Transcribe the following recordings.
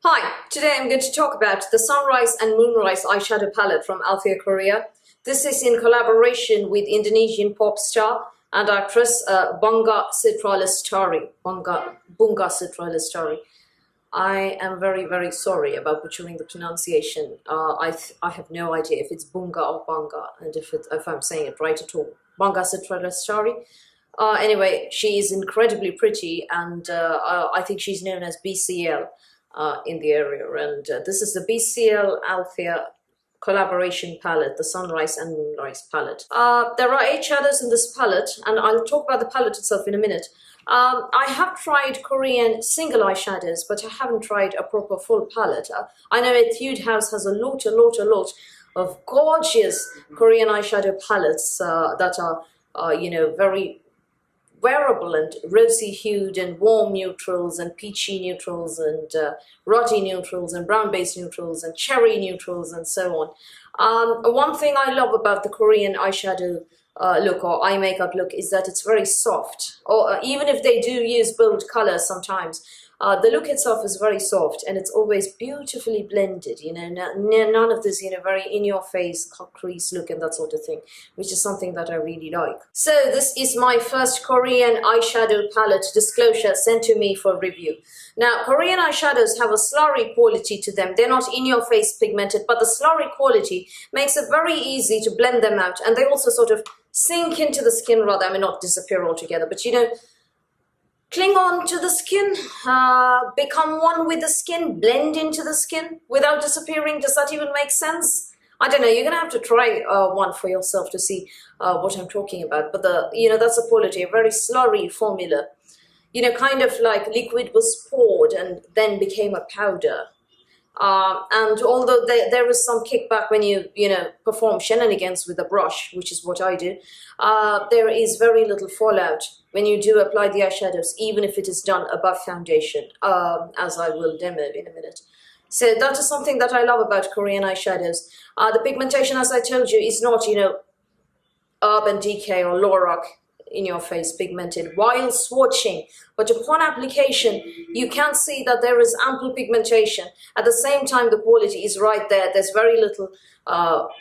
Hi, today I'm going to talk about the Sunrise and Moonrise Eyeshadow Palette from Althea Korea. This is in collaboration with Indonesian pop star and actress Bunga Citra Lestari. Bunga Citra Lestari. I am very, very sorry about butchering the pronunciation. I have no idea if it's Bunga or Bunga, and if I'm saying it right at all. Bunga Citra Lestari. Anyway, she is incredibly pretty, and I think she's known as BCL. In the area, and this is the BCL Althea collaboration palette, the Sunrise and Moonrise palette. There are 8 shadows in this palette, and I'll talk about the palette itself in a minute. I have tried Korean single eyeshadows, but I haven't tried a proper full palette. I know Etude House has a lot of gorgeous Korean eyeshadow palettes that are, very wearable and rosy hued and warm neutrals and peachy neutrals and ruddy neutrals and brown base neutrals and cherry neutrals and so on. One thing I love about the Korean eyeshadow look or eye makeup look is that it's very soft, or even if they do use bold colors sometimes, the look itself is very soft and it's always beautifully blended, none of this, very in-your-face crease look and that sort of thing, which is something that I really like. So this is my first Korean eyeshadow palette disclosure sent to me for review. Now, Korean eyeshadows have a slurry quality to them. They're not in-your-face pigmented, but the slurry quality makes it very easy to blend them out, and they also sort of sink into the skin rather, not disappear altogether, but cling on to the skin, become one with the skin, blend into the skin without disappearing. Does that even make sense? I don't know, you're gonna have to try one for yourself to see what I'm talking about. But that's the quality, a very slurry formula. Kind of like liquid was poured and then became a powder. And although there is some kickback when you perform shenanigans with a brush, which is what I do, there is very little fallout when you do apply the eyeshadows, even if it is done above foundation, as I will demo in a minute. So that is something that I love about Korean eyeshadows. The pigmentation, as I told you, is not Urban Decay or Lorac in your face pigmented while swatching, but upon application you can see that there is ample pigmentation. At the same time, the quality is right there. There's very little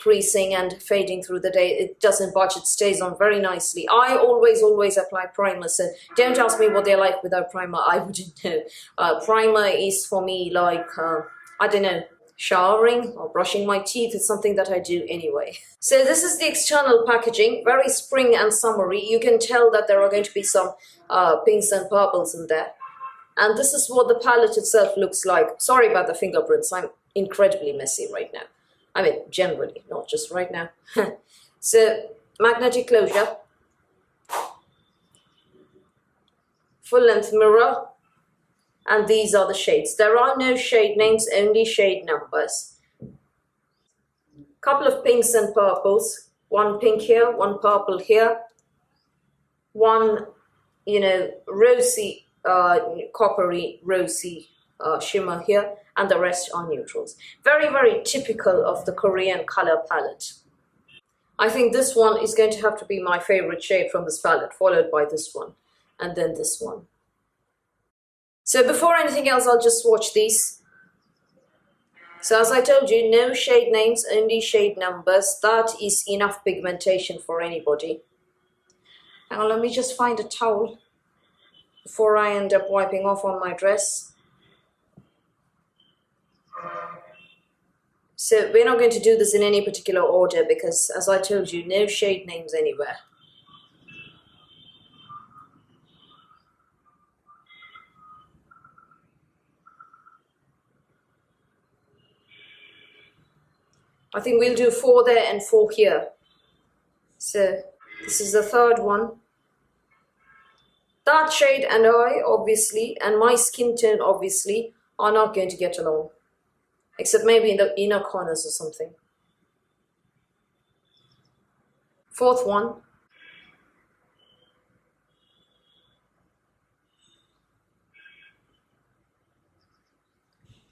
creasing and fading through the day. It doesn't budge, it stays on very nicely. I always apply primer, so don't ask me what they're like without primer. I wouldn't know. Primer is for me like I don't know, showering or brushing my teeth. Is something that I do anyway. So this is the external packaging, very spring and summery. You can tell that there are going to be some pinks and purples in there. And this is what the palette itself looks like. Sorry about the fingerprints, I'm incredibly messy right now. Generally, not just right now. So, magnetic closure, full-length mirror, and these are the shades. There are no shade names, only shade numbers. Couple of pinks and purples. One pink here, one purple here. One, rosy, coppery, rosy shimmer here. And the rest are neutrals. Very, very typical of the Korean color palette. I think this one is going to have to be my favorite shade from this palette, followed by this one, and then this one. So before anything else, I'll just swatch these. So as I told you, no shade names, only shade numbers. That is enough pigmentation for anybody. Now let me just find a towel before I end up wiping off on my dress. So we're not going to do this in any particular order because, as I told you, no shade names anywhere. I think we'll do 4 there and 4 here. So this is the third one. That shade and I, obviously, and my skin tone, obviously, are not going to get along. Except maybe in the inner corners or something. 4th one.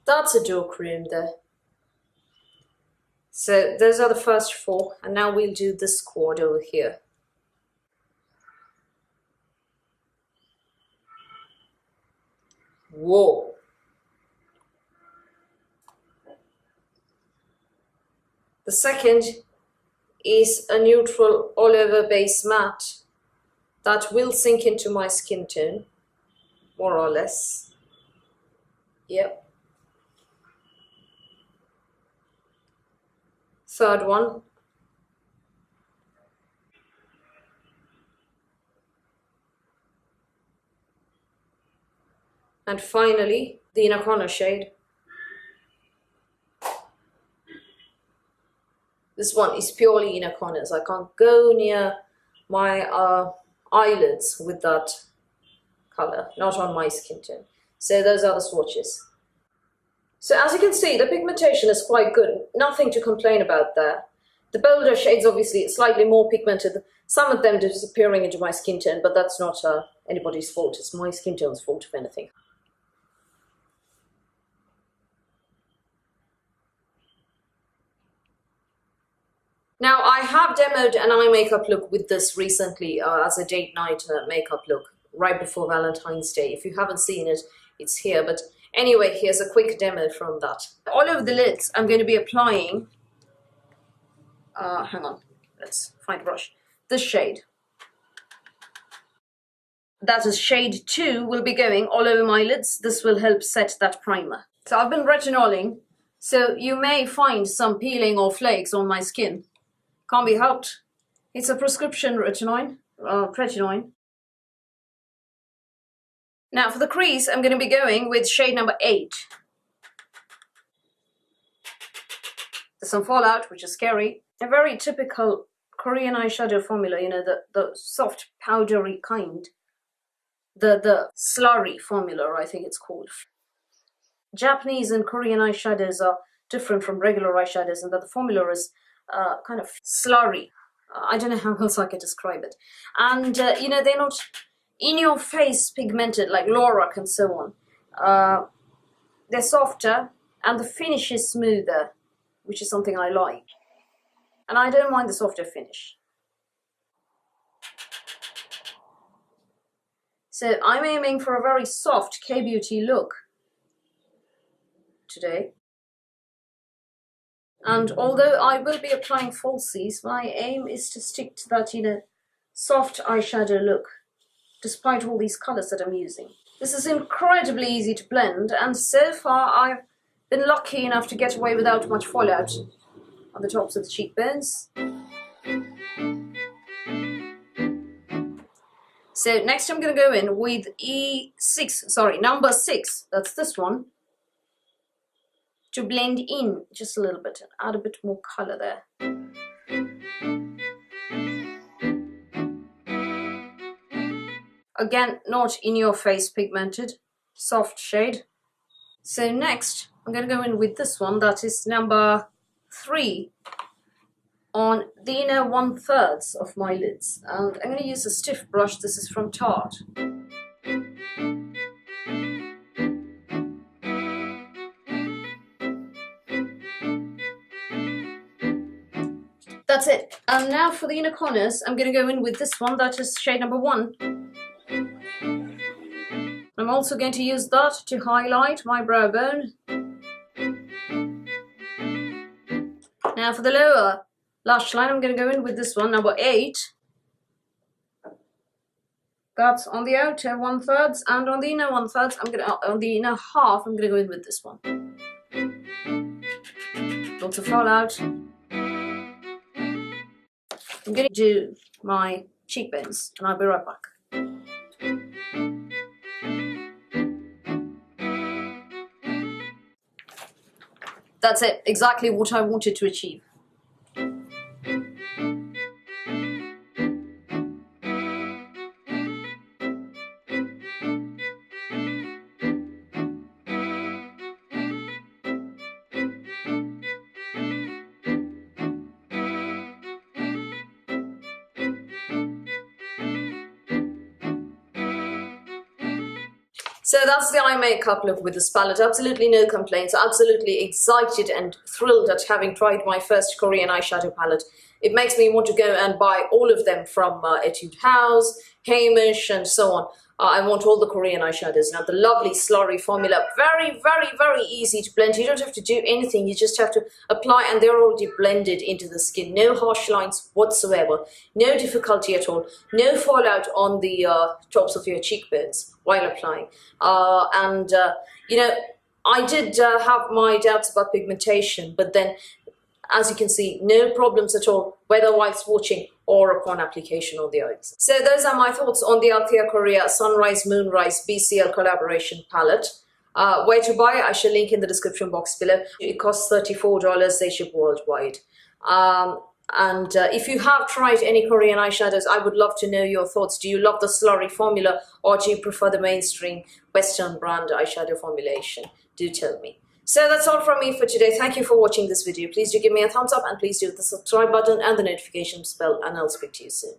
That's a dark room there. So those are the first 4, and now we'll do this quad over here. Whoa. The second is a neutral all-over base matte that will sink into my skin tone, more or less. Yep. Third one. And finally, the inner corner shade. This one is purely inner corners. I can't go near my eyelids with that color, not on my skin tone. So those are the swatches. So as you can see, the pigmentation is quite good. Nothing to complain about there. The bolder shades obviously slightly more pigmented. Some of them disappearing into my skin tone, but that's not anybody's fault. It's my skin tone's fault, if anything. Now, I have demoed an eye makeup look with this recently as a date night makeup look right before Valentine's Day. If you haven't seen it, it's here. But anyway, here's a quick demo from that. All over the lids, I'm going to be applying, hang on, let's find a brush, this shade. That is shade 2 will be going all over my lids. This will help set that primer. So I've been retinoling, so you may find some peeling or flakes on my skin. Can't be helped. It's a prescription retinoid. Now for the crease, I'm going to be going with shade number 8. There's some fallout, which is scary. A very typical Korean eyeshadow formula, you know, the soft, powdery kind. The slurry formula, I think it's called. Japanese and Korean eyeshadows are different from regular eyeshadows in that the formula is kind of slurry. I don't know how else I could describe it. And, you know, they're not in-your-face pigmented like Lorac and so on. They're softer and the finish is smoother, which is something I like. And I don't mind the softer finish. So I'm aiming for a very soft K-beauty look today. And although I will be applying falsies, my aim is to stick to that, you know, soft eyeshadow look, despite all these colors that I'm using. This is incredibly easy to blend, and so far I've been lucky enough to get away without much fallout on the tops of the cheekbones. So next I'm going to go in with number 6, that's this one, to blend in just a little bit and add a bit more color there. Again, not in your face pigmented, soft shade. So next, I'm going to go in with this one, that is number 3, on the inner 1/3 of my lids. And I'm going to use a stiff brush. This is from Tarte. That's it. And now for the inner corners, I'm going to go in with this one, that is shade number 1. I'm also going to use that to highlight my brow bone. Now for the lower lash line, I'm going to go in with this one, number 8. That's on the outer 1/3, and on the inner 1/3, on the inner half, I'm going to go in with this one. Lots of fallout. I'm going to do my cheekbones, and I'll be right back. That's it, exactly what I wanted to achieve. So that's the eye makeup look with this palette. Absolutely no complaints. Absolutely excited and thrilled at having tried my first Korean eyeshadow palette. It makes me want to go and buy all of them from Etude House, Hamish, and so on. I want all the Korean eyeshadows. Now, the lovely slurry formula, very, very, very easy to blend. You don't have to do anything. You just have to apply, and they're already blended into the skin. No harsh lines whatsoever. No difficulty at all. No fallout on the tops of your cheekbones while applying. You know, I did have my doubts about pigmentation, but then, as you can see, no problems at all, whether while swatching or upon application on the eyes. So those are my thoughts on the Althea Korea Sunrise Moonrise BCL collaboration palette. Where to buy? I shall link in the description box below. It costs $34. They ship worldwide. If you have tried any Korean eyeshadows, I would love to know your thoughts. Do you love the slurry formula, or do you prefer the mainstream Western brand eyeshadow formulation? Do tell me. So that's all from me for today. Thank you for watching this video. Please do give me a thumbs up, and please do hit the subscribe button and the notifications bell, and I'll speak to you soon.